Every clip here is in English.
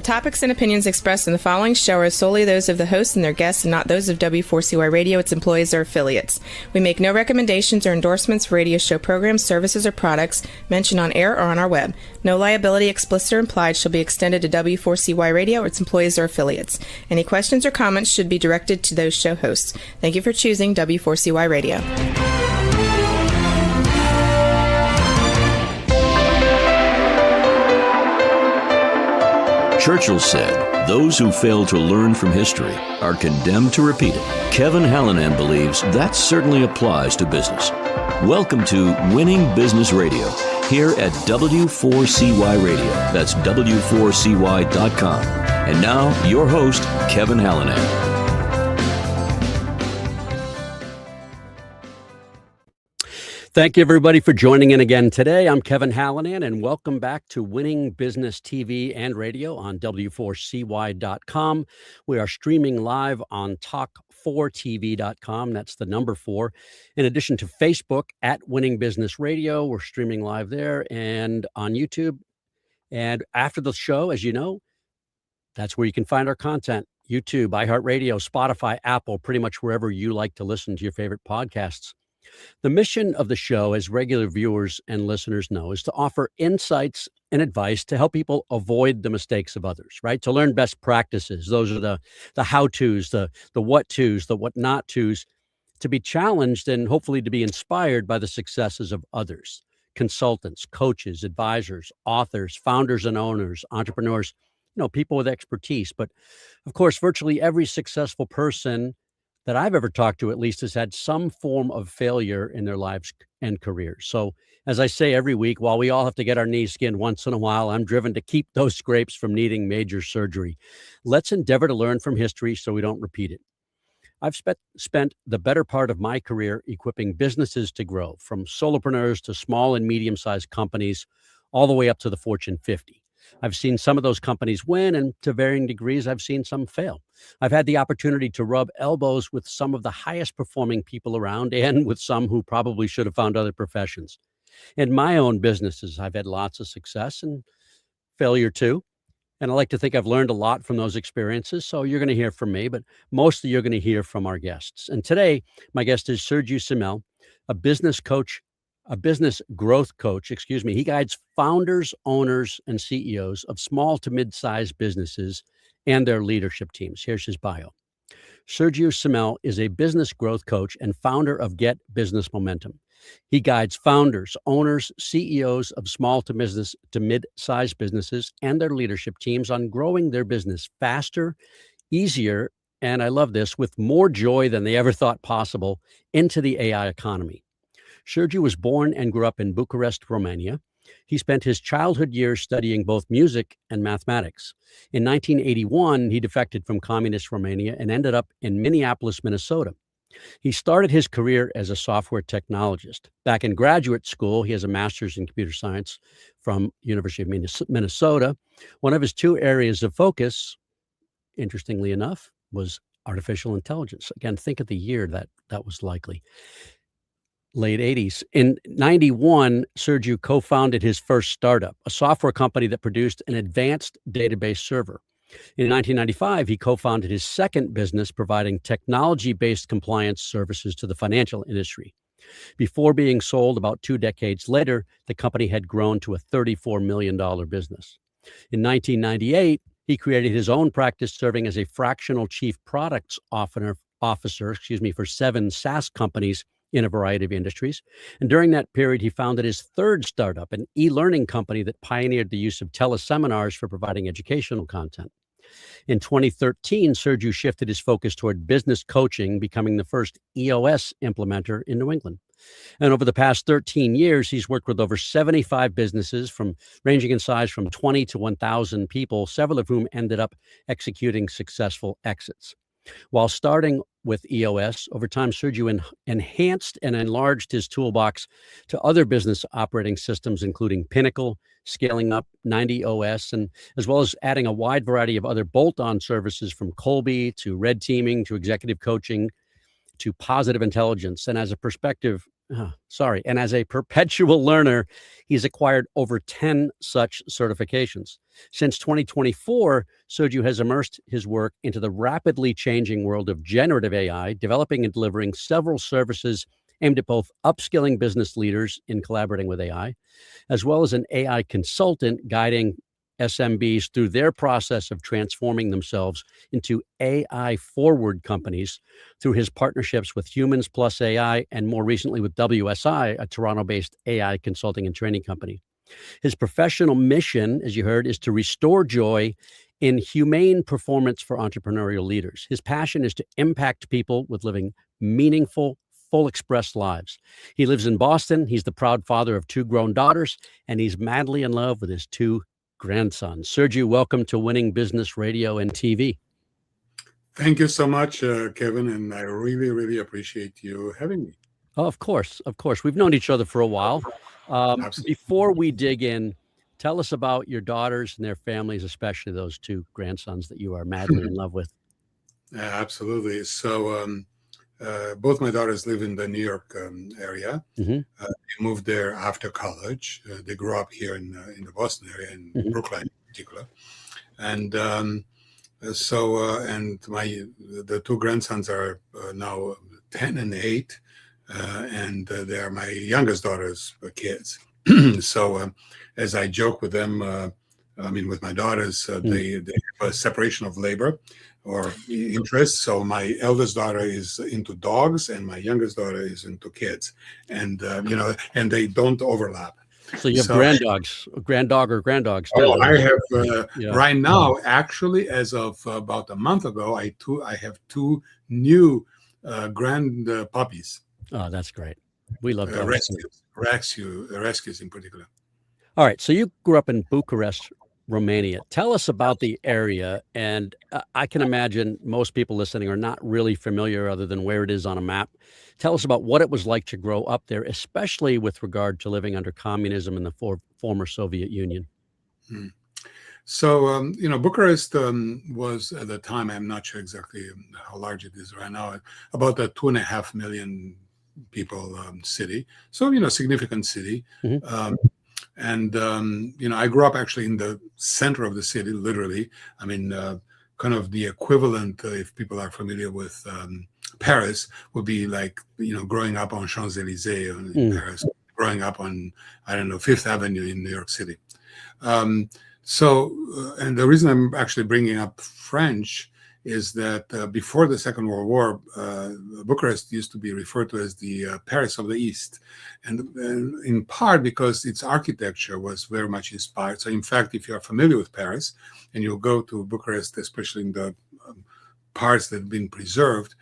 topics and opinions expressed in the following show are solely those of the host and their guests and not those of W4CY Radio, its employees, or affiliates. We make no recommendations or endorsements for radio show programs, services, or products mentioned on air or on our web. No liability, explicit or implied, shall be extended to W4CY Radio or its employees or affiliates. Any questions or comments should be directed to those show hosts. Thank you for choosing W4CY Radio. Churchill said, "Those who fail to learn from history are condemned to repeat it." Kevin Hallinan believes that certainly applies to business. Welcome to Winning Business Radio, here at W4CY Radio. That's W4CY.com. And now, your host, Kevin Hallinan. Thank you, everybody, for joining in again today. I'm Kevin Hallinan, and welcome back to Winning Business TV and Radio on W4CY.com. We are streaming live on Talk4TV.com. That's the number 4. In addition to Facebook at Winning Business Radio, we're streaming live there and on YouTube. And after the show, as you know, that's where you can find our content. YouTube, iHeartRadio, Spotify, Apple, pretty much wherever you like to listen to your favorite podcasts. The mission of the show, as regular viewers and listeners know, is to offer insights and advice to help people avoid the mistakes of others, right? To learn best practices. Those are the how-tos, the what-tos, the what-not-tos, to be challenged and hopefully to be inspired by the successes of others. Consultants, coaches, advisors, authors, founders and owners, entrepreneurs, people with expertise. But of course, virtually every successful person that I've ever talked to, at least, has had some form of failure in their lives and careers. So as I say every week, while we all have to get our knees skinned once in a while, I'm driven to keep those scrapes from needing major surgery. Let's endeavor to learn from history so we don't repeat it. I've spent the better part of my career equipping businesses to grow, from solopreneurs to small and medium-sized companies, all the way up to the Fortune 50. I've seen some of those companies win, and to varying degrees, I've seen some fail. I've had the opportunity to rub elbows with some of the highest performing people around and with some who probably should have found other professions. In my own businesses, I've had lots of success and failure too. And I like to think I've learned a lot from those experiences. So you're going to hear from me, but mostly you're going to hear from our guests. And today, my guest is Sergiu Simmel, a business growth coach. He guides founders, owners, and CEOs of small to mid-sized businesses and their leadership teams. Here's his bio. Sergiu Simmel is a business growth coach and founder of Get Business Momentum. He guides founders, owners, CEOs of small to mid-sized businesses and their leadership teams on growing their business faster, easier, and I love this, with more joy than they ever thought possible into the AI economy. Sergiu was born and grew up in Bucharest, Romania. He spent his childhood years studying both music and mathematics. In 1981, he defected from communist Romania and ended up in Minneapolis, Minnesota. He started his career as a software technologist. Back in graduate school, he has a master's in computer science from University of Minnesota. One of his 2 areas of focus, interestingly enough, was artificial intelligence. Again, think of the year that was likely. Late 80s. In 91, Sergiu co-founded his first startup, a software company that produced an advanced database server. In 1995, he co-founded his second business, providing technology-based compliance services to the financial industry. Before being sold about 2 decades later, the company had grown to a $34 million business. In 1998, he created his own practice, serving as a fractional chief products officer for 7 SaaS companies in a variety of industries. And during that period, he founded his third startup, an e-learning company that pioneered the use of teleseminars for providing educational content. In 2013, Sergiu shifted his focus toward business coaching, becoming the first EOS implementer in New England. And over the past 13 years, he's worked with over 75 businesses ranging in size from 20 to 1,000 people, several of whom ended up executing successful exits. While starting with EOS, over time, Sergiu enhanced and enlarged his toolbox to other business operating systems, including Pinnacle, scaling up 90OS, and as well as adding a wide variety of other bolt-on services from Colby to red teaming to executive coaching to positive intelligence. And as a perspective, Sorry. And as a perpetual learner, he's acquired over 10 such certifications. Since 2024, Sergiu has immersed his work into the rapidly changing world of generative AI, developing and delivering several services aimed at both upskilling business leaders in collaborating with AI, as well as an AI consultant guiding SMBs through their process of transforming themselves into AI forward companies through his partnerships with Humans Plus AI and more recently with WSI, a Toronto based AI consulting and training company. His professional mission, as you heard, is to restore joy in humane performance for entrepreneurial leaders. His passion is to impact people with living meaningful, full expressed lives. He lives in Boston. He's the proud father of 2 grown daughters, and he's madly in love with his 2 grandsons. Sergiu, welcome to Winning Business Radio and TV. Thank you so much, Kevin, and I really, really appreciate you having me. Oh, of course, of course. We've known each other for a while. Before we dig in, tell us about your daughters and their families, especially those 2 grandsons that you are madly in love with. Absolutely. So both my daughters live in the New York area. Mm-hmm. They moved there after college. They grew up here in the Boston area, in Mm-hmm. Brookline in particular. And and the 2 grandsons are now 10 and 8, and they are my youngest daughter's kids. So as I joke with them, with my daughters, they have a separation of labor or interests. So my eldest daughter is into dogs, and my youngest daughter is into kids, and and they don't overlap. So you have granddog or granddogs. Oh, I have Yeah. right now. Actually, as of about a month ago, I have 2 new grand puppies. Oh, that's great. We love dogs. Rescues in particular. All right. So you grew up in Bucharest, Romania. Tell us about the area. And I can imagine most people listening are not really familiar other than where it is on a map. Tell us about what it was like to grow up there, especially with regard to living under communism in the former Soviet Union. Hmm. So, Bucharest was at the time, I'm not sure exactly how large it is right now, about a 2.5 million people city. So, significant city. Mm-hmm. I grew up actually in the center of the city, literally. I mean, kind of the equivalent, if people are familiar with Paris, would be like, growing up on Champs-Élysées in Paris, growing up on, I don't know, Fifth Avenue in New York City. And the reason I'm actually bringing up French is that before the Second World War, Bucharest used to be referred to as the Paris of the East, and in part because its architecture was very much inspired. So in fact, if you are familiar with Paris and you go to Bucharest, especially in the parts that have been preserved,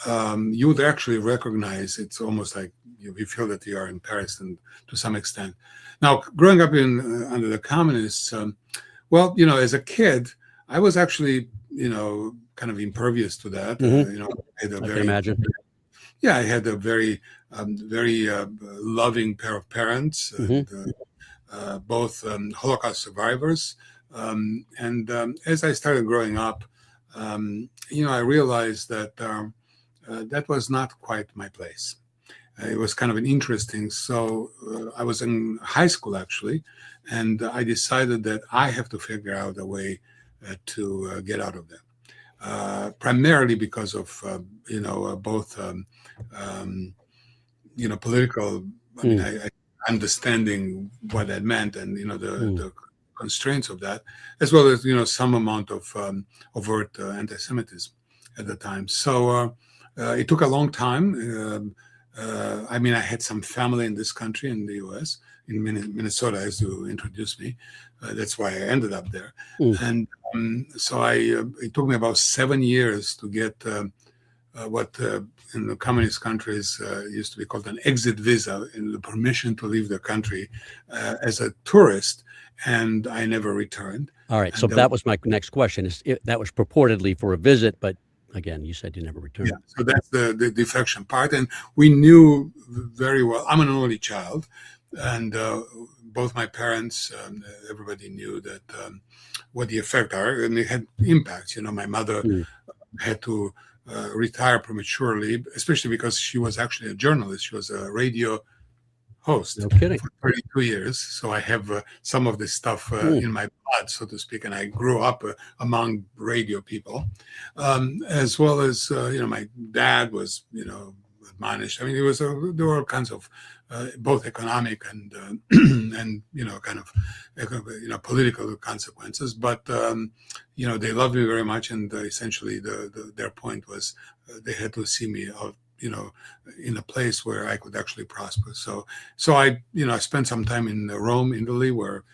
you would actually recognize it's almost like you feel that you are in Paris, and to some extent. Now, growing up under the communists, as a kid, I was actually, kind of impervious to that. Mm-hmm. I can imagine. Yeah, I had a very, very loving pair of parents, Mm-hmm. and, both Holocaust survivors. As I started growing up, I realized that that was not quite my place. It was kind of an interesting. So I was in high school actually, and I decided that I have to figure out a way to get out of that. Primarily because of both political. I understanding what that meant, and the constraints of that, as well as some amount of overt anti-Semitism at the time. So it took a long time. I had some family in this country, in the U.S., in Minnesota, as you introduced me. That's why I ended up there. And so it took me about 7 years to get what in the communist countries used to be called an exit visa, and the permission to leave the country as a tourist. And I never returned. All right. So that was my next question. That was purportedly for a visit, but again, you said you never returned. Yeah, so that's the defection part. And we knew very well, I'm an only child, and both my parents, everybody knew that what the effects are, and it had impacts. My mother had to retire prematurely, especially because she was actually a journalist. She was a radio host No kidding. for 32 years. So I have some of this stuff in my blood, so to speak. And I grew up among radio people, as well as, my dad was, admonished. I mean, there were all kinds of both economic and, and, kind of, political consequences. But, they loved me very much. And essentially their point was they had to see me out, in a place where I could actually prosper. So I spent some time in Rome, Italy, where,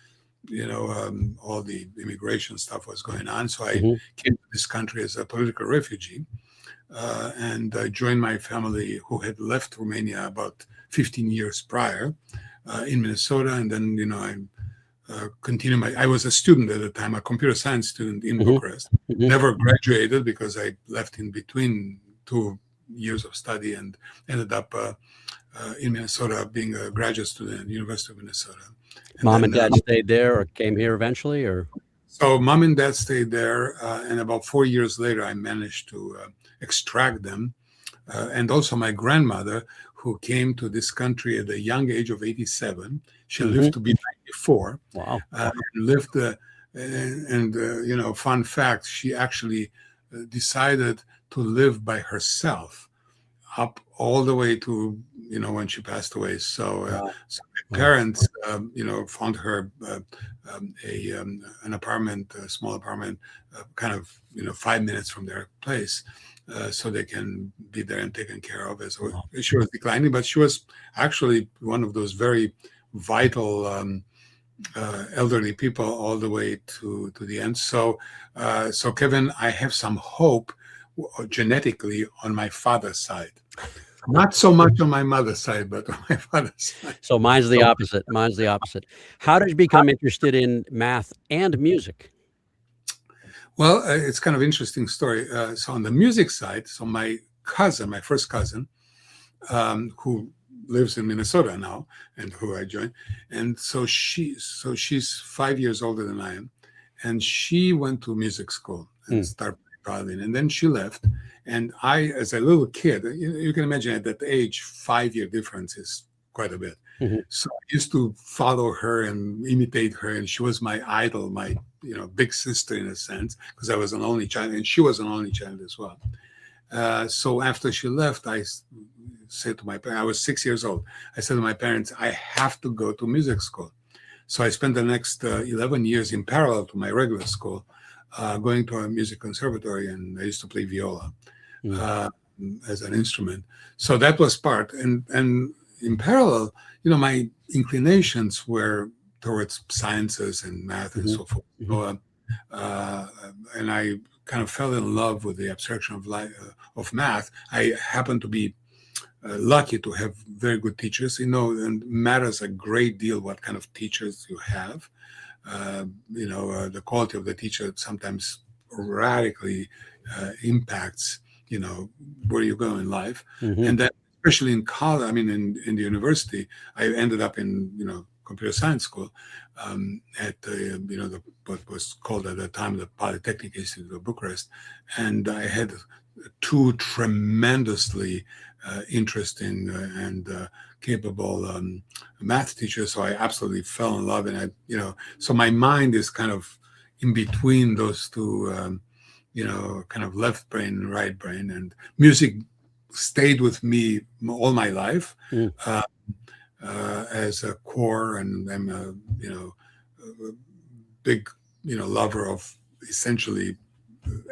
all the immigration stuff was going on. So I came to this country as a political refugee, and I joined my family who had left Romania about 15 years prior in Minnesota. And then, I continued I was a student at the time, a computer science student in Bucharest. Never graduated because I left in between 2 years of study and ended up in Minnesota being a graduate student at the University of Minnesota. Mom and dad stayed there or came here eventually, or? So mom and dad stayed there, and about 4 years later, I managed to extract them. And also my grandmother, who came to this country at the young age of 87. She lived to be 94. Wow. Lived, fun fact, she actually decided to live by herself up all the way to, when she passed away. So, so my parents, found her an apartment, a small apartment, kind of, 5 minutes from their place, so they can be there and taken care of. As she was declining, but she was actually one of those very vital elderly people all the way to the end. So, Kevin, I have some hope genetically on my father's side. Not so much on my mother's side, but on my father's side. So mine's the opposite. Mine's the opposite. How did you become interested in math and music? Well, it's kind of interesting story. So on the music side, so my first cousin, who lives in Minnesota now, and who I joined, and so she's 5 years older than I am, and she went to music school and started violin, and then she left. And I, as a little kid, you can imagine at that age, 5-year difference is quite a bit. So I used to follow her and imitate her, and she was my idol, my big sister in a sense, because I was an only child, and she was an only child as well. So after she left, I said to my parents, I was 6 years old. I said to my parents, I have to go to music school. So I spent the next 11 years in parallel to my regular school, going to a music conservatory, and I used to play viola as an instrument. So that was part. And in parallel, my inclinations were towards sciences and math and so forth. So, and I kind of fell in love with the abstraction of math. I happened to be lucky to have very good teachers, and matters a great deal what kind of teachers you have. The quality of the teacher sometimes radically impacts, where you go in life. And then, especially in college, in the university, I ended up in, computer science school at the what was called at the time the Polytechnic Institute of Bucharest, and I had two tremendously interesting and capable math teachers. So I absolutely fell in love, and so my mind is kind of in between those two, kind of left brain and right brain, and music stayed with me all my life. As a core, and I'm a big lover of essentially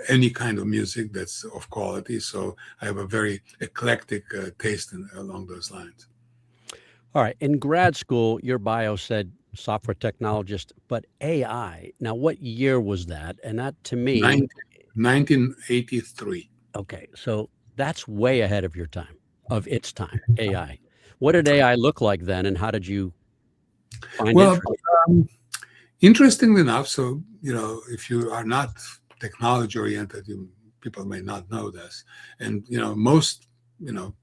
any kind of music that's of quality. So I have a very eclectic taste along those lines. All right. In grad school, your bio said software technologist, but AI. Now, what year was that? And that to me, 1983. Okay, so that's way ahead of your time, of its time. AI. What did AI look like then, and how did you find it? Interestingly enough, so, if you are not technology oriented, people may not know this. And, most,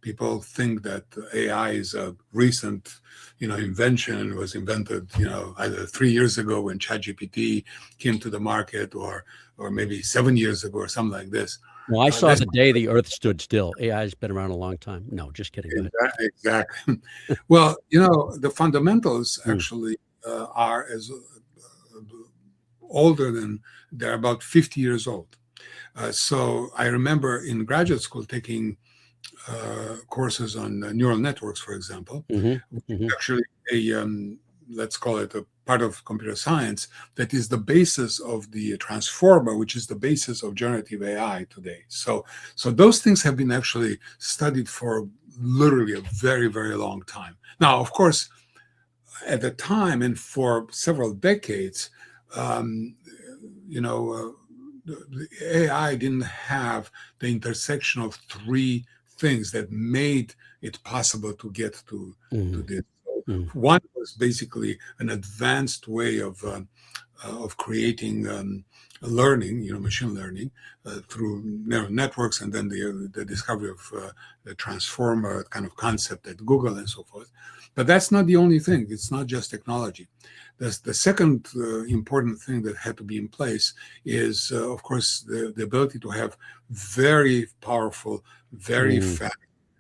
people think that AI is a recent, invention. It was invented, either 3 years ago when ChatGPT came to the market, or maybe 7 years ago or something like this. Well, I saw that's the day the Earth stood still. AI has been around a long time. No, just kidding. Go ahead. exactly. Well, the fundamentals Mm. actually are as older than they're about 50 years old. So I remember in graduate school taking courses on neural networks, for example, actually let's call it a part of computer science that is the basis of the transformer, which is the basis of generative AI today. So those things have been actually studied for literally a very, very long time. Now, of course, at the time and for several decades, the AI didn't have the intersection of three things that made it possible to get to this. So one was basically an advanced way of creating learning, machine learning through neural networks, and then the discovery of the transformer kind of concept at Google and so forth. But that's not the only thing. It's not just technology. The second important thing that had to be in place is, of course, the ability to have very powerful, very fast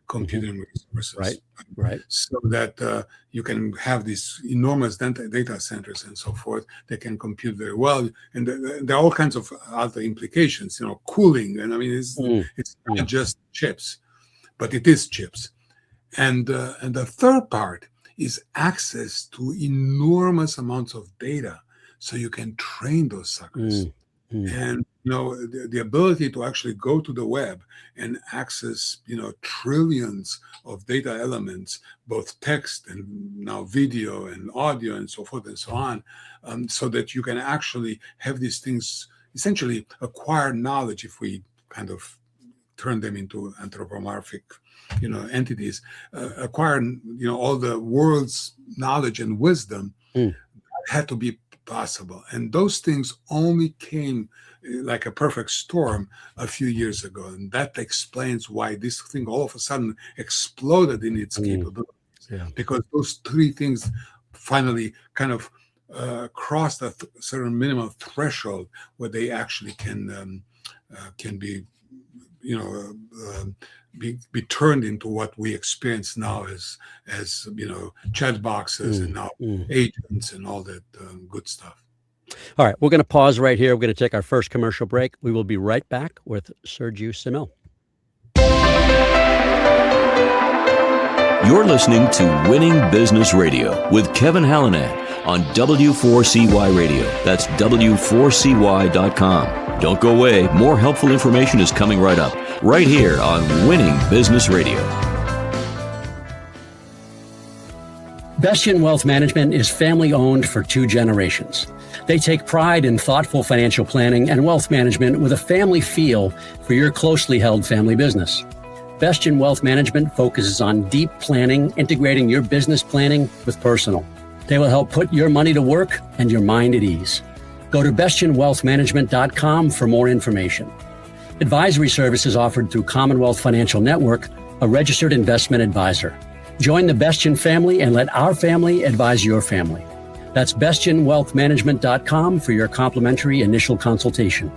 computing resources. Right. So that you can have these enormous data centers and so forth that can compute very well. And there are all kinds of other implications, cooling. And I mean, it's not just chips, but it is chips. And the third part is access to enormous amounts of data so you can train those suckers. And the ability to actually go to the web and access trillions of data elements, both text and now video and audio and so forth and so on, so that you can actually have these things essentially acquire knowledge, if we kind of turn them into anthropomorphic entities, acquire all the world's knowledge and wisdom had to be possible. And those things only came like a perfect storm a few years ago. And that explains why this thing all of a sudden exploded in its capabilities. Yeah. Because those three things finally kind of crossed a certain minimum threshold where they actually can be be turned into what we experience now as chat boxes and now agents and all that good stuff. All right, we're going to pause right here. We're going to take our first commercial break. We will be right back with Sergiu Simmel. You're listening to Winning Business Radio with Kevin Hallinan on W4CY Radio. That's W4CY.com. Don't go away. More helpful information is coming right up, right here on Winning Business Radio. Bestian Wealth Management is family-owned for 2 generations. They take pride in thoughtful financial planning and wealth management with a family feel for your closely held family business. Bestian Wealth Management focuses on deep planning, integrating your business planning with personal. They will help put your money to work and your mind at ease. Go to bestianwealthmanagement.com for more information. Advisory services offered through Commonwealth Financial Network, a registered investment advisor. Join the Bestian family and let our family advise your family. That's bestianwealthmanagement.com for your complimentary initial consultation.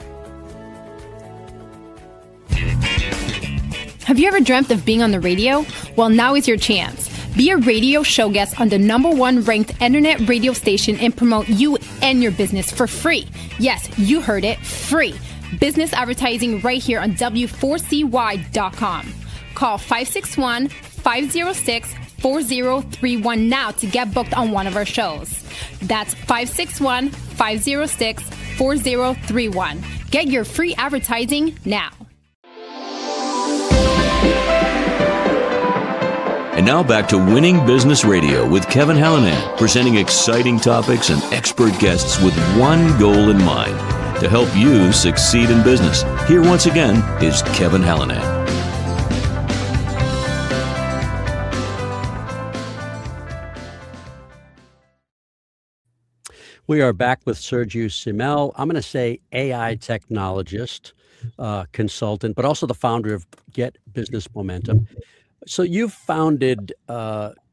Have you ever dreamt of being on the radio? Well, now is your chance. Be a radio show guest on the #1 ranked internet radio station and promote you and your business for free. Yes, you heard it, free. Business advertising right here on W4CY.com. Call 561-506-4031 now to get booked on one of our shows. That's 561-506-4031. Get your free advertising now. And now back to Winning Business Radio with Kevin Hallinan, presenting exciting topics and expert guests with one goal in mind, to help you succeed in business. Here once again is Kevin Hallinan. We are back with Sergiu Simmel. I'm going to say AI technologist, consultant, but also the founder of Get Business Momentum. So you've founded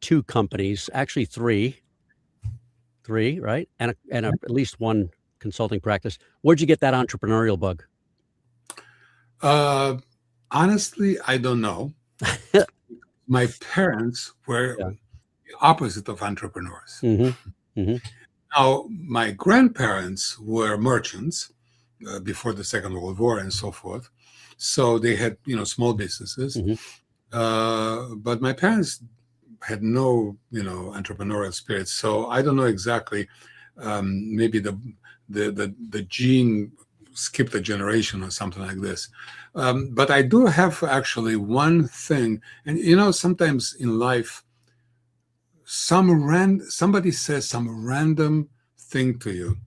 2 companies, actually three, right? And at least one consulting practice. Where'd you get that entrepreneurial bug? Uh, Honestly, I don't know. My parents were Yeah. the opposite of entrepreneurs. Mm-hmm. Mm-hmm. Now, my grandparents were merchants before the Second World War and so forth. So they had, small businesses. Mm-hmm. But my parents had no, entrepreneurial spirit. So I don't know exactly. Maybe the gene skipped a generation or something like this. But I do have actually one thing, and sometimes in life, somebody says some random thing to you,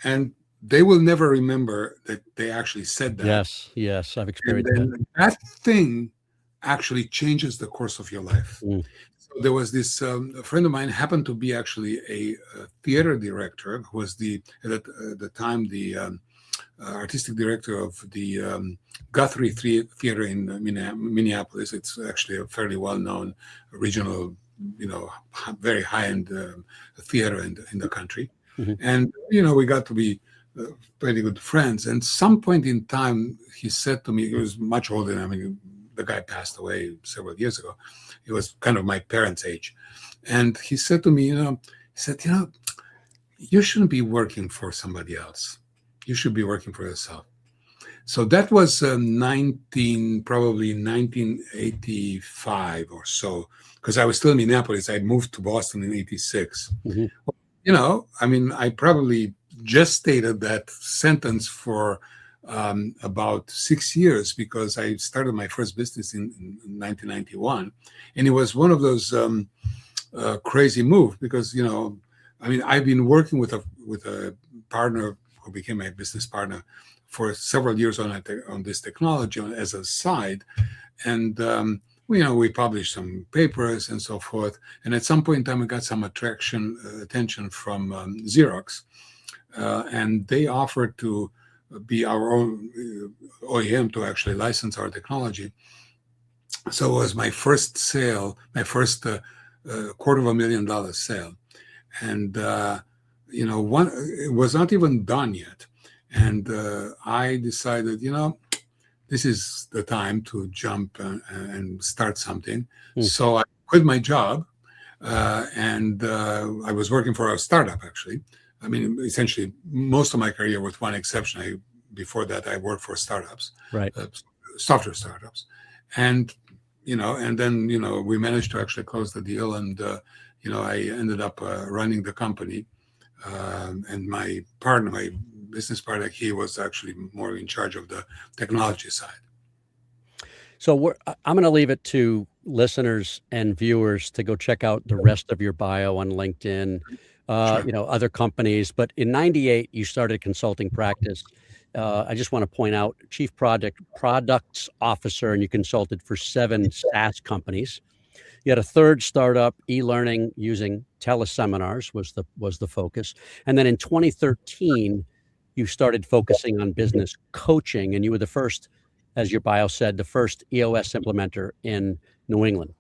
and they will never remember that they actually said that, Yes. Yes. I've and experienced that. then that thing actually changes the course of your life. Mm. So there was this a friend of mine happened to be actually a theater director who was at the time the artistic director of the Guthrie Theater in Minneapolis. It's actually a fairly well-known regional, very high-end theater in the country. Mm-hmm. And we got to be pretty good friends. And some point in time, he said to me, he was much older than I mean, the guy passed away several years ago. He was kind of my parents' age. And he said to me, you shouldn't be working for somebody else. You should be working for yourself. So that was probably 1985 or so, because I was still in Minneapolis. I moved to Boston in 86. Mm-hmm. I probably gestated that sentence for about 6 years, because I started my first business in 1991. And it was one of those crazy moves because, I've been working with a partner who became my business partner for several years on this technology as a side. And, we published some papers and so forth. And at some point in time, we got some attention from Xerox. And they offered to be our own OEM to actually license our technology. So it was my first sale, my first $250,000 sale. And, it was not even done yet. And I decided, this is the time to jump and start something. So I quit my job, and I was working for a startup, actually. I mean, essentially, most of my career, with one exception, before that, I worked for startups, Right. Software startups. And, and then, we managed to actually close the deal. And, I ended up running the company. And my business partner, he was actually more in charge of the technology side. So I'm going to leave it to listeners and viewers to go check out the rest of your bio on LinkedIn, Sure. other companies. But in '98, you started a consulting practice. I just want to point out, Chief Products Officer, and you consulted for 7 SaaS companies. You had a third startup, e-learning using teleseminars was the focus. And then in 2013, you started focusing on business coaching, and you were the first, as your bio said, the first EOS implementer in New England.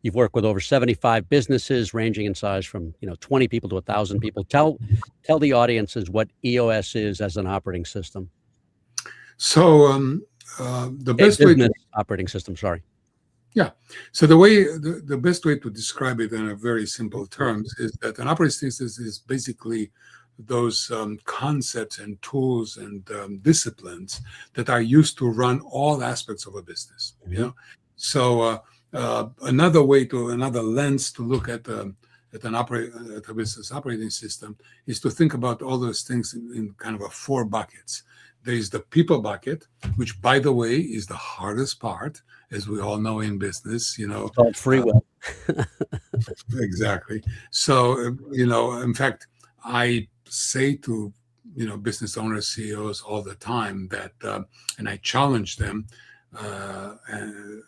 You've worked with over 75 businesses ranging in size from 20 people to 1,000 people. Tell the audiences what EOS is as an operating system. So the best way to operating system. Sorry. Yeah. So the best way to describe it in a very simple terms is that an operating system is basically those concepts and tools and disciplines that are used to run all aspects of a business. Mm-hmm. So another lens to look at a business operating system is to think about all those things in kind of 4 buckets. There is the people bucket, which, by the way, is the hardest part, as we all know in business. It's called free will. Exactly. So, in fact, I say to business owners, CEOs all the time that, and I challenge them,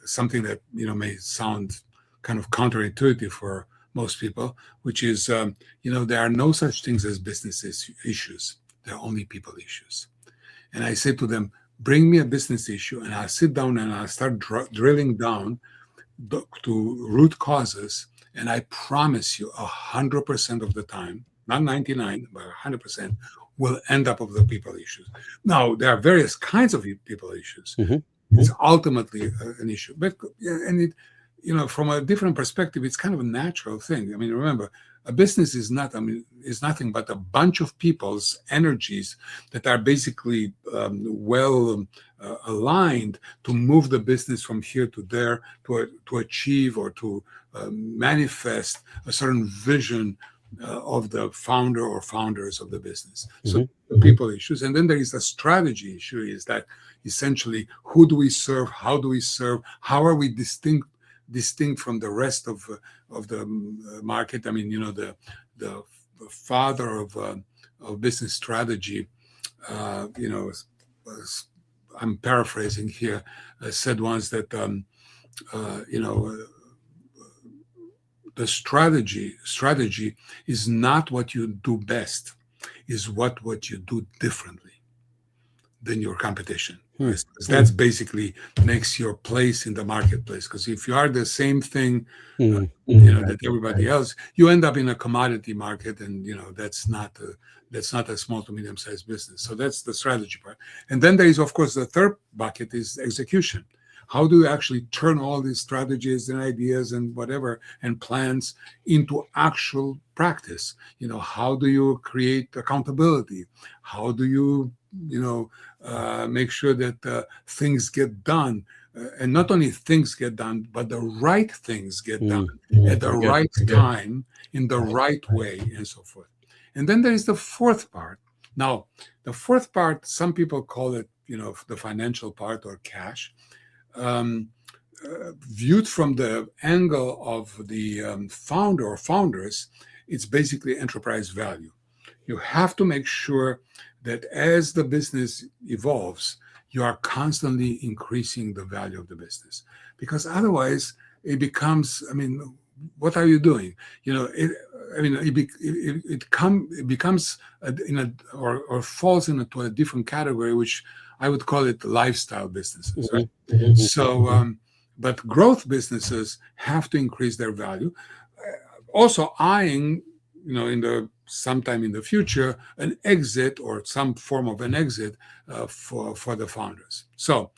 something that may sound kind of counterintuitive for most people, which is there are no such things as business issues. There are only people issues. And I say to them, bring me a business issue, and I'll sit down and I'll start drilling down to root causes. And I promise you, 100% of the time, not 99, but 100%, will end up of the people issues. Now, there are various kinds of people issues. Mm-hmm. It's ultimately an issue, but and it, from a different perspective, it's kind of a natural thing. I mean, remember, a business is nothing but a bunch of people's energies that are basically aligned to move the business from here to there, to achieve or to manifest a certain vision of the founder or founders of the business. So the people issues, and then there is a strategy issue. Is that essentially who do we serve? How do we serve? How are we distinct from the rest of the market? I mean, the father of business strategy, I'm paraphrasing here, said once that the strategy is not what you do best, is what you do differently than your competition. That's basically makes your place in the marketplace. Because if you are the same thing, that everybody else, you end up in a commodity market, and that's not a small to medium sized business. So that's the strategy part. And then there is, of course, the third bucket is execution. How do you actually turn all these strategies and ideas and whatever and plans into actual practice? How do you create accountability? How do you make sure that things get done, and not only things get done, but the right things get done at the right time, in the right way, and so forth. And then there is the fourth part. Now, the fourth part, some people call it, the financial part or cash. Viewed from the angle of the founder or founders, it's basically enterprise value. You have to make sure that as the business evolves, you are constantly increasing the value of the business, because otherwise it becomes, what are you doing? It becomes or falls into a different category, which I would call it lifestyle businesses, right? So, but growth businesses have to increase their value. Also eyeing, sometime in the future, an exit or some form of an exit for the founders. So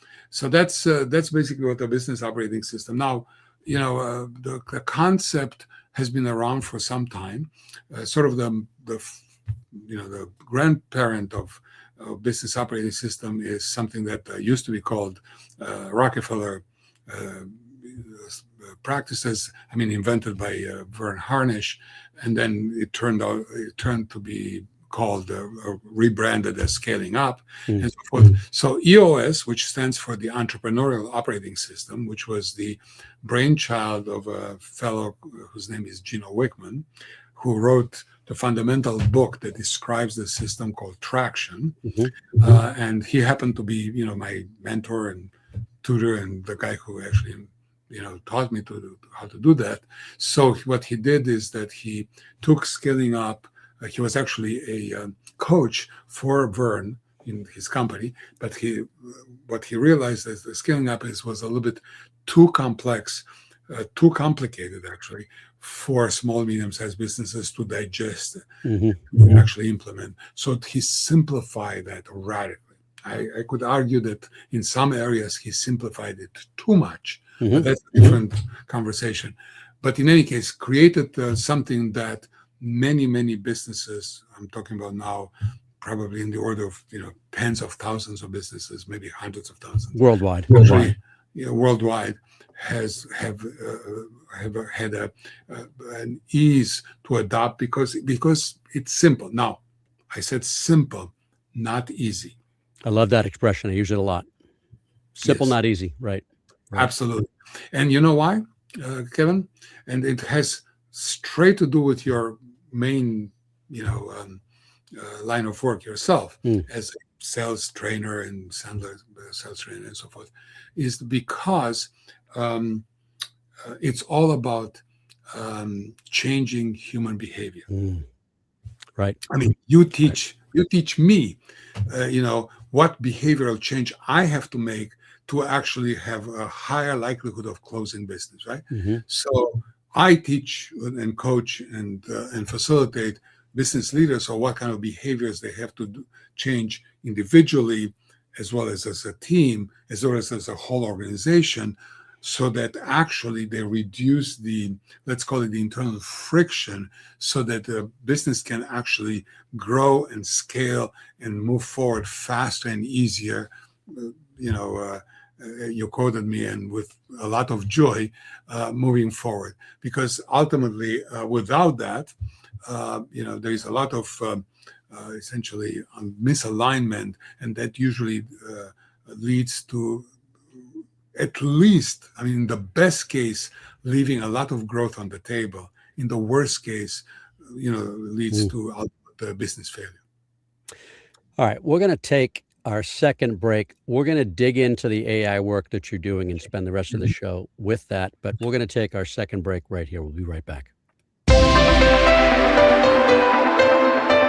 that's basically what the business operating system. Now, the concept has been around for some time. Sort of the grandparent of business operating system is something that used to be called Rockefeller practices. invented by Vern Harnish, and then it turned to be called rebranded as Scaling Up, and so forth. So EOS, which stands for the Entrepreneurial Operating System, which was the brainchild of a fellow whose name is Gino Wickman, who wrote the fundamental book that describes the system called Traction. And he happened to be, my mentor and tutor, and the guy who actually, taught me how to do that. So what he did is that he took Scaling Up. He was actually a coach for Vern in his company, but what he realized is the Scaling Up was a little bit too complex, too complicated actually, for small, medium-sized businesses to digest and actually implement. So he simplified that radically. I could argue that in some areas he simplified it too much, but that's a different conversation. But in any case, created something that many businesses, I'm talking about now, probably in the order of tens of thousands of businesses, maybe hundreds of thousands worldwide, worldwide, have had an ease to adopt because it's simple. Now, I said simple, not easy. I love that expression. I use it a lot. Simple, yes. Not easy. Right. Absolutely. And you know why, Kevin? And it has straight to do with your main, line of work yourself as a sales trainer and sales trainer and so forth, is because it's all about changing human behavior. Right. You teach me, what behavioral change I have to make to actually have a higher likelihood of closing business, right? So I teach and coach and facilitate business leaders, or what kind of behaviors they have to change individually, as well as a team, as well as a whole organization, so that actually they reduce the, let's call it the internal friction, so that the business can actually grow and scale and move forward faster and easier. You quoted me, and with a lot of joy, moving forward. Because ultimately, without that, there is a lot of essentially misalignment, and that usually leads to, at least, in the best case, leaving a lot of growth on the table. In the worst case, leads to ultimate business failure. All right, we're going to take our second break. We're going to dig into the AI work that you're doing and spend the rest of the show with that. But we're going to take our second break right here. We'll be right back.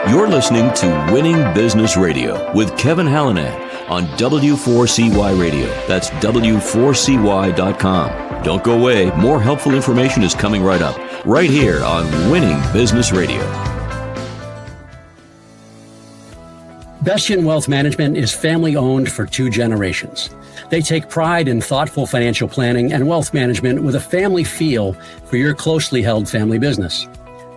You're listening to Winning Business Radio with Kevin Hallinan on W4CY Radio. That's W4CY.com. Don't go away. More helpful information is coming right up, right here on Winning Business Radio. Bestien Wealth Management is family-owned for 2 generations. They take pride in thoughtful financial planning and wealth management with a family feel for your closely held family business.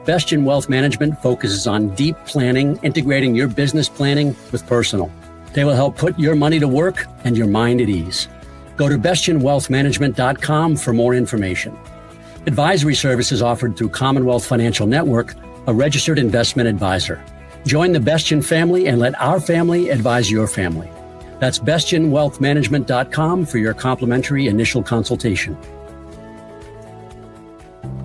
Bestien Wealth Management focuses on deep planning, integrating your business planning with personal. They will help put your money to work and your mind at ease. Go to bestienwealthmanagement.com for more information. Advisory services offered through Commonwealth Financial Network, a registered investment advisor. Join the Bestien family and let our family advise your family. That's bestienwealthmanagement.com for your complimentary initial consultation.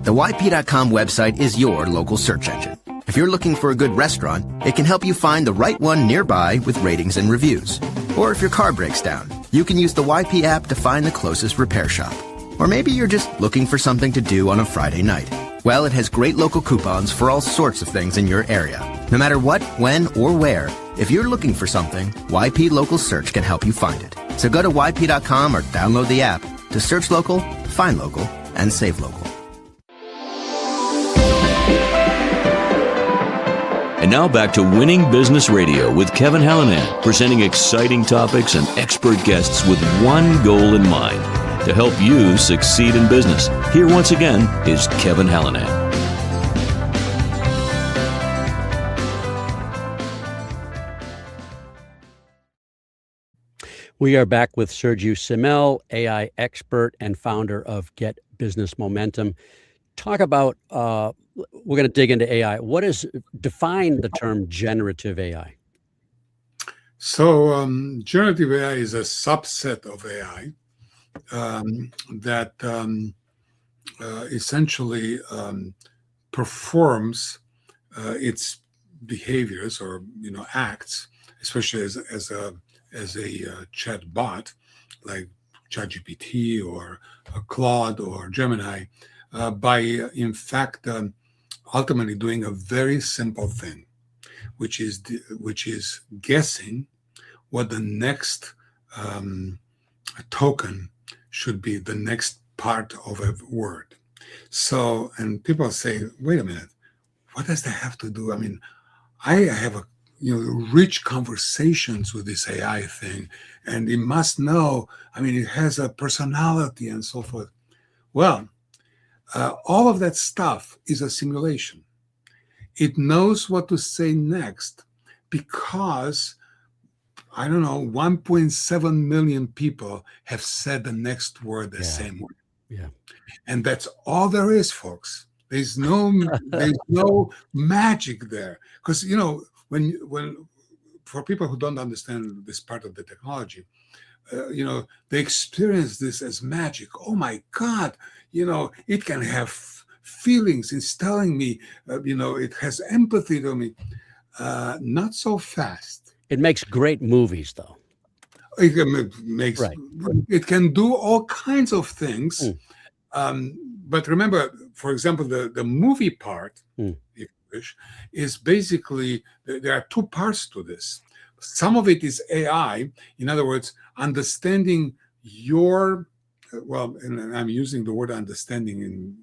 The YP.com website is your local search engine. If you're looking for a good restaurant, it can help you find the right one nearby with ratings and reviews. Or if your car breaks down, you can use the YP app to find the closest repair shop. Or maybe you're just looking for something to do on a Friday night. Well, it has great local coupons for all sorts of things in your area. No matter what, when, or where, if you're looking for something, YP Local Search can help you find it. So go to YP.com or download the app to search local, find local, and save local. And now back to Winning Business Radio with Kevin Hallinan, presenting exciting topics and expert guests with one goal in mind: to help you succeed in business. Here once again is Kevin Hallinan. We are back with Sergiu Simmel, AI expert and founder of Get Business Momentum. Talk about, we're going to dig into AI. Define the term generative AI. So generative AI is a subset of AI that essentially performs its behaviors or acts, especially as a chat bot like ChatGPT or Claude or Gemini, by in fact ultimately doing a very simple thing, which is guessing what the next token should be, the next part of a word. So, and people say, wait a minute, what does that have to do? I have rich conversations with this AI thing, and it must know, it has a personality and so forth. Well, all of that stuff is a simulation. It knows what to say next because, 1.7 million people have said the next word the same way. Yeah. And that's all there is, folks. There's no magic there. Because, when for people who don't understand this part of the technology, they experience this as magic. Oh my God, it can have feelings. It's telling me, it has empathy to me. Not so fast. It makes great movies, though. It can do all kinds of things. But remember, for example, the movie part, if you wish, is basically, there are 2 parts to this. Some of it is AI, in other words, understanding your, and I'm using the word understanding in,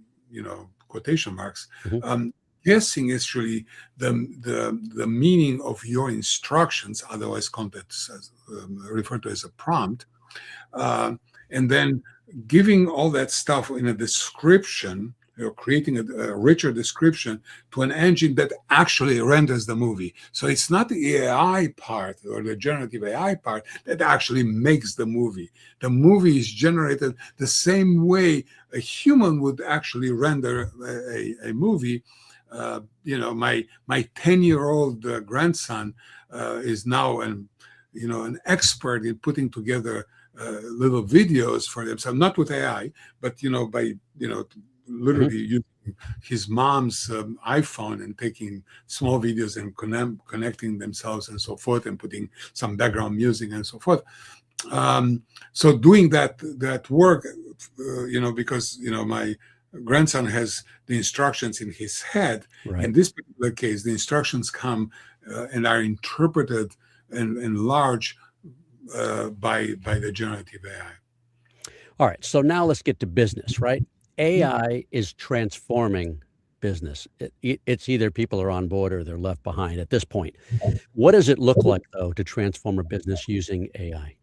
quotation marks, guessing actually the meaning of your instructions, otherwise context referred to as a prompt, and then giving all that stuff in a description, or creating a richer description to an engine that actually renders the movie. So it's not the AI part or the generative AI part that actually makes the movie. The movie is generated the same way a human would actually render a movie. My 10-year-old grandson is now an expert in putting together little videos for themselves, not with AI, but by literally using his mom's iPhone and taking small videos and connecting themselves and so forth, and putting some background music and so forth. So doing that work, because my grandson has the instructions in his head. Right. In this particular case, the instructions come and are interpreted and enlarged by the generative AI. All right. So now let's get to business, right? AI is transforming business. It's either people are on board or they're left behind at this point. What does it look like, though, to transform a business using AI?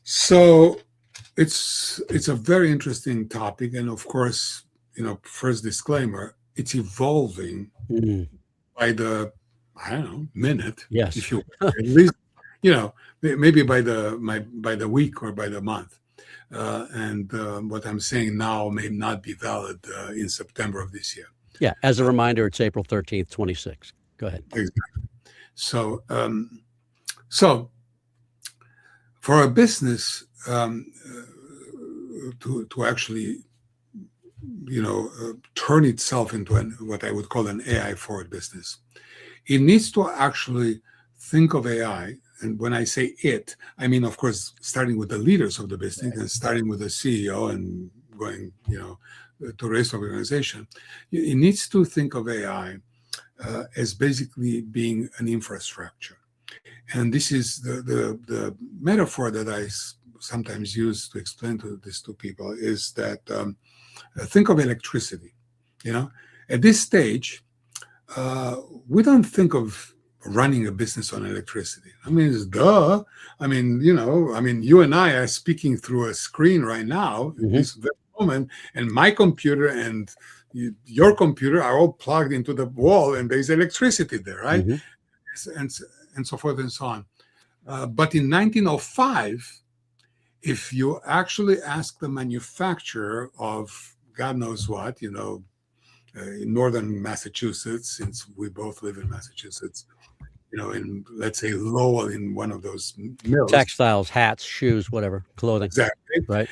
So it's a very interesting topic. And of course, first disclaimer, it's evolving by the, minute. Yes. If you at least, maybe by the week or by the month. And what I'm saying now may not be valid in September of this year. Yeah. As a reminder, it's April 13th, 26. Go ahead. Exactly. So, for a business to actually, turn itself into what I would call an AI forward business, it needs to actually think of AI. And when I say it, I mean, of course, starting with the leaders of the business and starting with the CEO and going, to the rest of the organization. It needs to think of AI as basically being an infrastructure. And this is the metaphor that I sometimes use to explain this to people is that think of electricity. At this stage, we don't think of running a business on electricity. I mean, it's duh. I mean, you and I are speaking through a screen right now, in this very moment, and my computer and your computer are all plugged into the wall, and there's electricity there, right? And so forth and so on. But in 1905, if you actually ask the manufacturer of God knows what, in northern Massachusetts, since we both live in Massachusetts, in, let's say, Lowell, in one of those mills. Textiles, hats, shoes, whatever, clothing. Exactly. Right.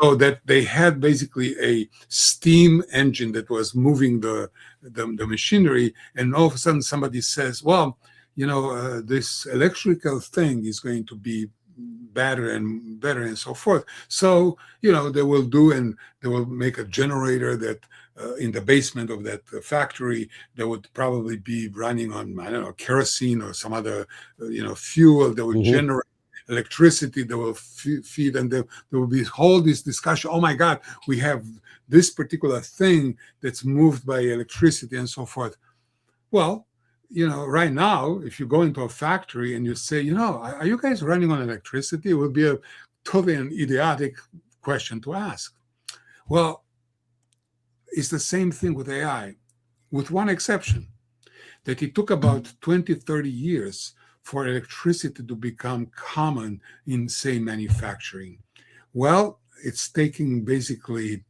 So that they had basically a steam engine that was moving the machinery, and all of a sudden somebody says, well, this electrical thing is going to be better and better and so forth. So, they will make a generator that in the basement of that factory, that would probably be running on, kerosene or some other, fuel that would generate electricity that will feed, and there will be this discussion. Oh my God, we have this particular thing that's moved by electricity and so forth. Well, right now, if you go into a factory and you say, are you guys running on electricity? It would be a totally an idiotic question to ask. Well, it's the same thing with AI, with one exception, that it took about 20, 30 years for electricity to become common in, say, manufacturing. Well, it's taking basically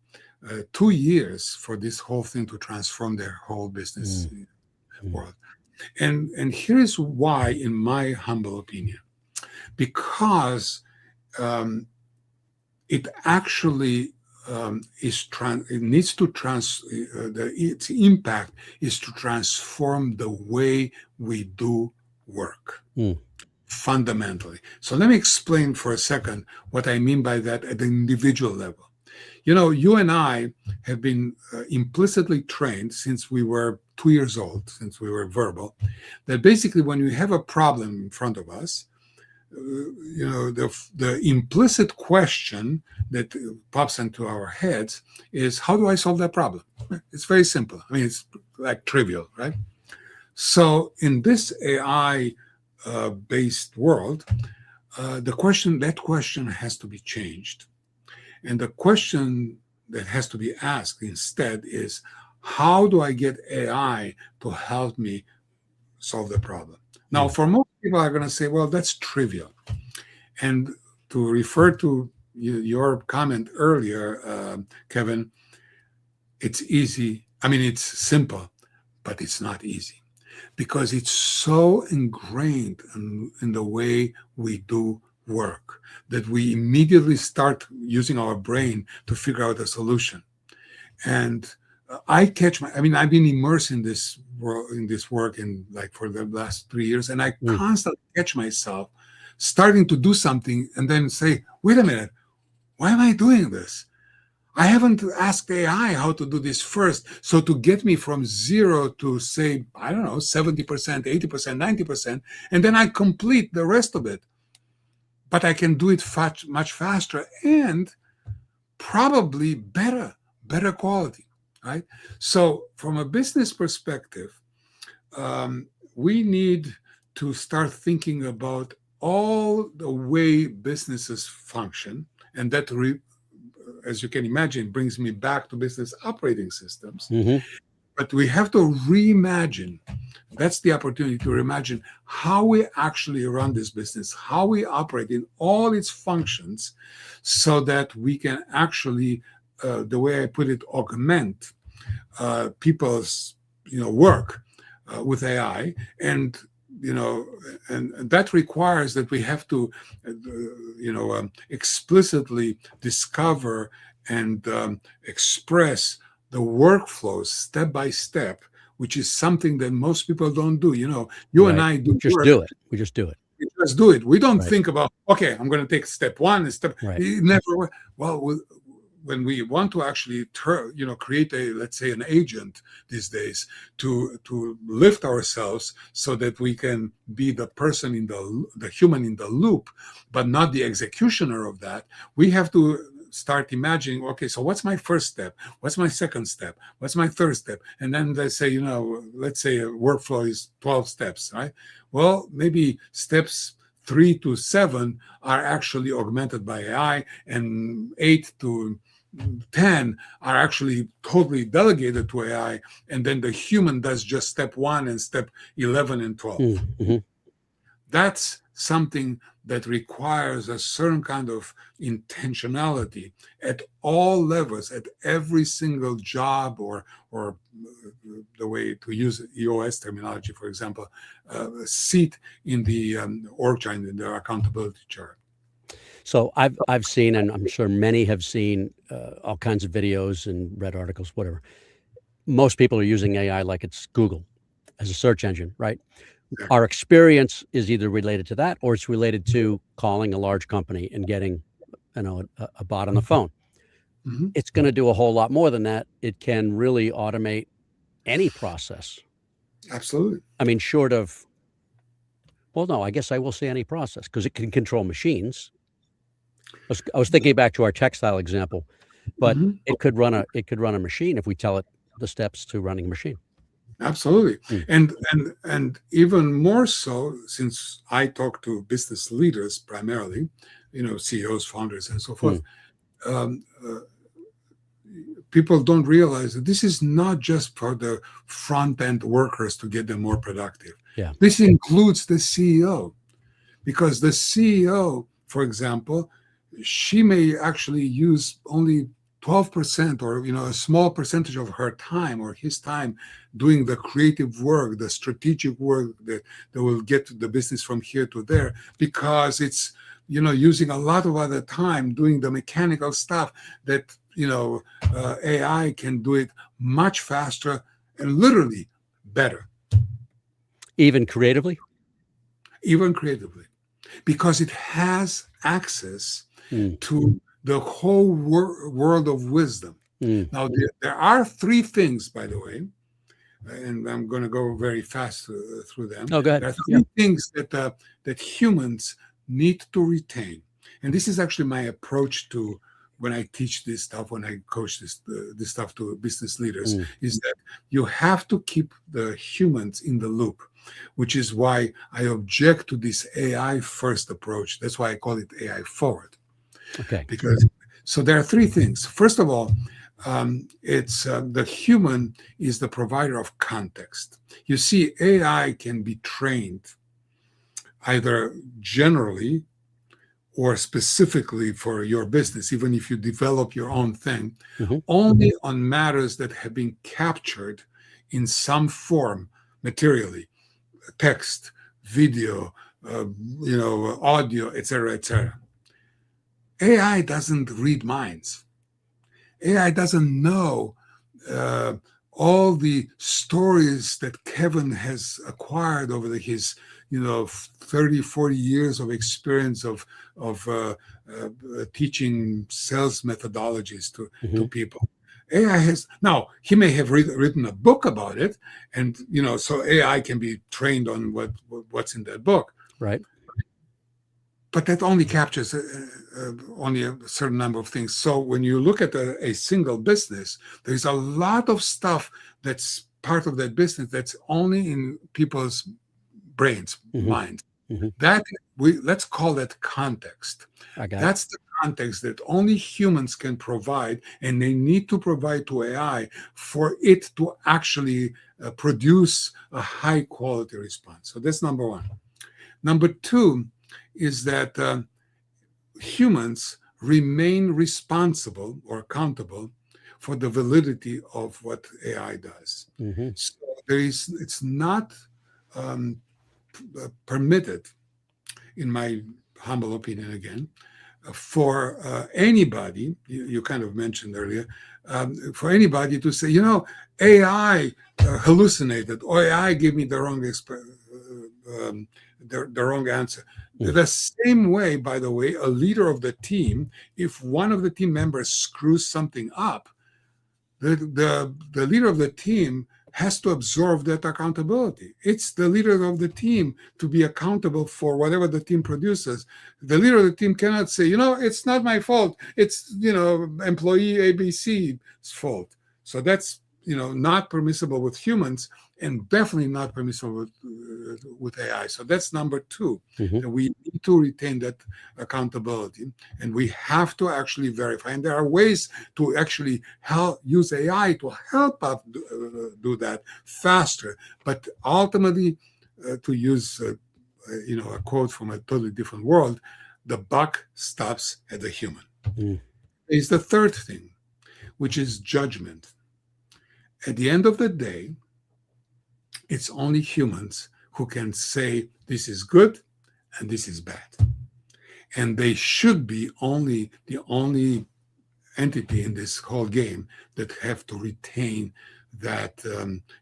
2 years for this whole thing to transform their whole business world. And here is why, in my humble opinion, because it actually its impact is to transform the way we do work fundamentally. So let me explain for a second what I mean by that at the individual level. You and I have been implicitly trained since we were 2 years old, since we were verbal, that basically when we have a problem in front of us, the implicit question that pops into our heads is, how do I solve that problem? It's very simple. I mean, it's like trivial, right? So in this AI based world, that question has to be changed. And the question that has to be asked instead is, how do I get AI to help me solve the problem? Now, for most people are going to say, well, that's trivial. And to refer to your comment earlier, Kevin, it's easy. I mean, it's simple, but it's not easy, because it's so ingrained in the way we do work that we immediately start using our brain to figure out a solution. And I've been immersed in this work for the last 3 years, and I constantly catch myself starting to do something and then say, wait a minute, why am I doing this? I haven't asked AI how to do this first. So to get me from 0 to, say, I don't know, 70%, 80%, 90%, and then I complete the rest of it. But I can do it much faster and probably better quality, right? So from a business perspective, we need to start thinking about all the way businesses function, and that as you can imagine, brings me back to business operating systems. But we have to reimagine. That's the opportunity to reimagine how we actually run this business, how we operate in all its functions, so that we can actually, the way I put it, augment people's work with AI. And and that requires that we have to, explicitly discover and express the workflows step by step, which is something that most people don't do. You and I do just work. do it. We just do it. We just do it. We don't think about, okay, I'm going to take step one and step. It never. Well, when we want to actually create let's say an agent these days to lift ourselves so that we can be the person the human in the loop, but not the executioner of that, we have to start imagining, okay, so what's my first step? What's my second step? What's my third step? And then they say, let's say a workflow is 12 steps, right? Well, maybe steps 3 to 7 are actually augmented by AI, and 8 to 10 are actually totally delegated to AI, and then the human does just step 1 and step 11 and 12. That's something that requires a certain kind of intentionality at all levels, at every single job, or the way to use EOS terminology, for example, seat in the org chart, in the accountability chart. So I've seen, and I'm sure many have seen, all kinds of videos and read articles, whatever. Most people are using AI like it's Google as a search engine, right? Yeah. Our experience is either related to that, or it's related to calling a large company and getting, a bot on the phone. It's going to do a whole lot more than that. It can really automate any process. Absolutely. I mean, short of, well, no, I guess I will say any process, because it can control machines. I was thinking back to our textile example, but it could run a machine if we tell it the steps to running a machine. Absolutely. And even more so, since I talk to business leaders primarily, CEOs, founders, and so forth, people don't realize that this is not just for the front end workers to get them more productive. Yeah. This includes the CEO, because the CEO, for example, she may actually use only 12% or a small percentage of her time or his time doing the creative work, the strategic work that will get the business from here to there, because it's using a lot of other time doing the mechanical stuff that AI can do it much faster and literally better. Even creatively, because it has access to the whole world of wisdom. Now, there are 3 things, by the way, and I'm going to go very fast through them. Oh, go ahead. There are 3 things that humans need to retain, and this is actually my approach to when I teach this stuff, when I coach this stuff to business leaders, is that you have to keep the humans in the loop, which is why I object to this AI first approach. That's why I call it AI forward. Okay. Because so there are three things. First of all, it's the human is the provider of context. You see, AI can be trained either generally or specifically for your business, even if you develop your own thing, only on matters that have been captured in some form materially, text, video, audio, etc., etc. AI doesn't read minds. AI doesn't know all the stories that Kevin has acquired over his 30, 40 years of experience of teaching sales methodologies to people. AI has, now he may have written a book about it, and so AI can be trained on what's in that book. Right. But that only captures only a certain number of things. So when you look at a single business, there's a lot of stuff that's part of that business that's only in people's brains, minds. Let's call that context. That's the context that only humans can provide, and they need to provide to AI for it to actually produce a high quality response. So that's number one. Number two is that humans remain responsible or accountable for the validity of what AI does. So it's not permitted, in my humble opinion again, for anybody, you kind of mentioned earlier, for anybody to say, AI hallucinated, or AI gave me the wrong answer. The same way, by the way, a leader of the team, if one of the team members screws something up, the leader of the team has to absorb that accountability. It's the leader of the team to be accountable for whatever the team produces. The leader of the team cannot say, it's not my fault. It's, employee ABC's fault. So that's, not permissible with humans, and definitely not permissible with AI. So that's number two. That we need to retain that accountability, and we have to actually verify. And there are ways to actually use AI to help us do that faster. But ultimately, to use a quote from a totally different world, the buck stops at the human. Is the third thing, which is judgment. At the end of the day, it's only humans who can say this is good and this is bad. And they should be the only entity in this whole game that have to retain that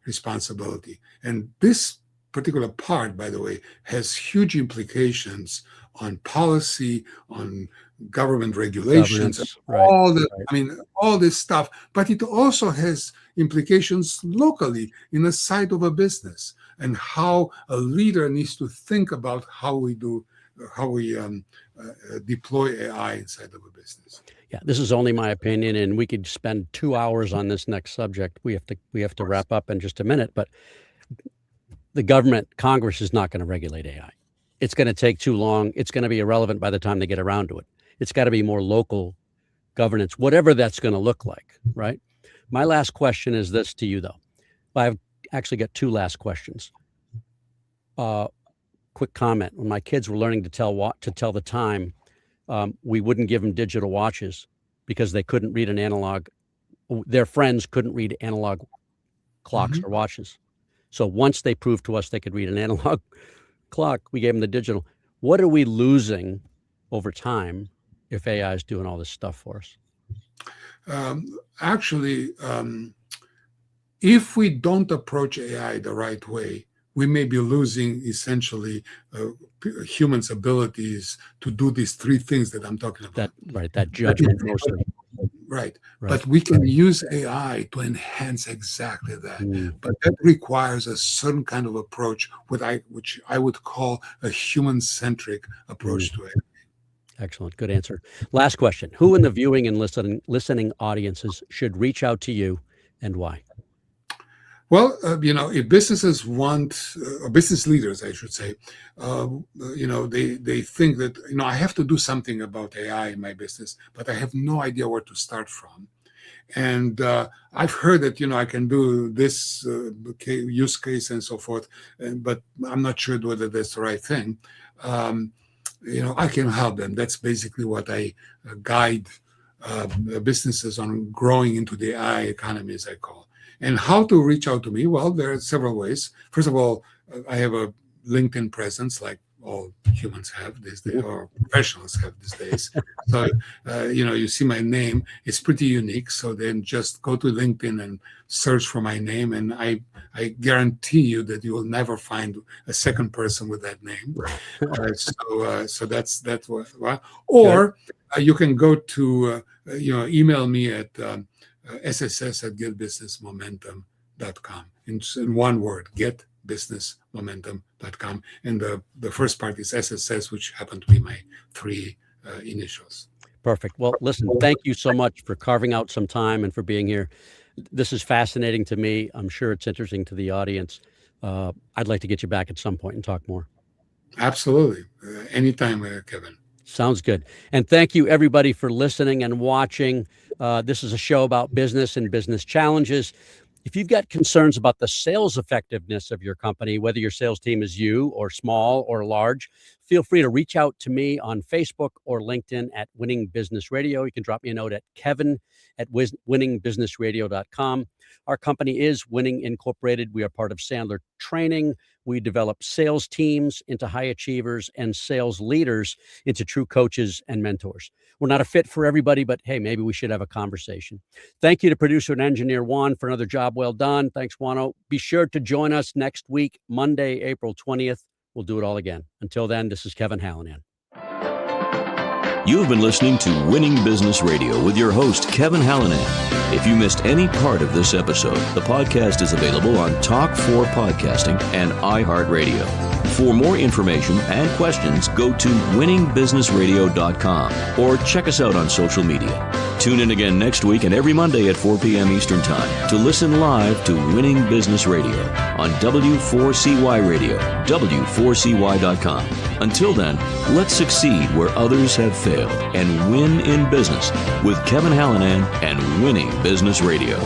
responsibility. And this particular part, by the way, has huge implications on policy, on government regulations, all this stuff. But it also has implications locally in the side of a business, and how a leader needs to think about how we deploy AI inside of a business. Yeah, this is only my opinion, and we could spend 2 hours on this next subject. We have to wrap up in just a minute, but the government, Congress, is not going to regulate AI. It's going to take too long. It's going to be irrelevant by the time they get around to it. It's got to be more local governance, whatever that's going to look like, right? My last question is this to you, though. I've actually got two last questions. Quick comment. When my kids were learning to tell the time, we wouldn't give them digital watches because they couldn't read an analog. Their friends couldn't read analog clocks or watches. So once they proved to us they could read an analog clock, we gave them the digital. What are we losing over time if AI is doing all this stuff for us? Actually, if we don't approach AI the right way, we may be losing essentially humans' abilities to do these three things that I'm talking about. That judgment mostly. Right. But we can use AI to enhance exactly that. But that requires a certain kind of approach, which I would call a human-centric approach to it. Excellent. Good answer. Last question. Who in the viewing and listening audiences should reach out to you and why? Well, if businesses want, or business leaders, I should say, they think that, I have to do something about AI in my business, but I have no idea where to start from. And I've heard that, I can do this use case and so forth, but I'm not sure whether that's the right thing. I can help them. That's basically what I guide businesses on growing into the AI economy, as I call. And how to reach out to me? Well, there are several ways. First of all, I have a LinkedIn presence, like all humans have these days, or professionals have these days. So, you see my name. It's pretty unique. So then just go to LinkedIn and search for my name, and I guarantee you that you will never find a second person with that name. So that's what. Or you can go to email me at sss@getbusinessmomentum.com. In one word, getbusinessmomentum.com. And the first part is SSS, which happened to be my 3 initials. Perfect. Well, listen, thank you so much for carving out some time and for being here. This is fascinating to me. I'm sure it's interesting to the audience. I'd like to get you back at some point and talk more. Absolutely. Anytime, Kevin. Sounds good. And thank you, everybody, for listening and watching. This is a show about business and business challenges. If you've got concerns about the sales effectiveness of your company, whether your sales team is you or small or large, feel free to reach out to me on Facebook or LinkedIn at Winning Business Radio. You can drop me a note at kevin@winningbusinessradio.com. Our company is Winning Incorporated. We are part of Sandler Training. We develop sales teams into high achievers and sales leaders into true coaches and mentors. We're not a fit for everybody, but hey, maybe we should have a conversation. Thank you to producer and engineer Juan for another job well done. Thanks, Juano. Be sure to join us next week, Monday, April 20th. We'll do it all again. Until then, this is Kevin Hallinan. You've been listening to Winning Business Radio with your host, Kevin Hallinan. If you missed any part of this episode, the podcast is available on Talk4 Podcasting and iHeartRadio. For more information and questions, go to winningbusinessradio.com or check us out on social media. Tune in again next week and every Monday at 4 p.m. Eastern Time to listen live to Winning Business Radio on W4CY Radio, W4CY.com. Until then, let's succeed where others have failed and win in business with Kevin Hallinan and Winning Business Radio.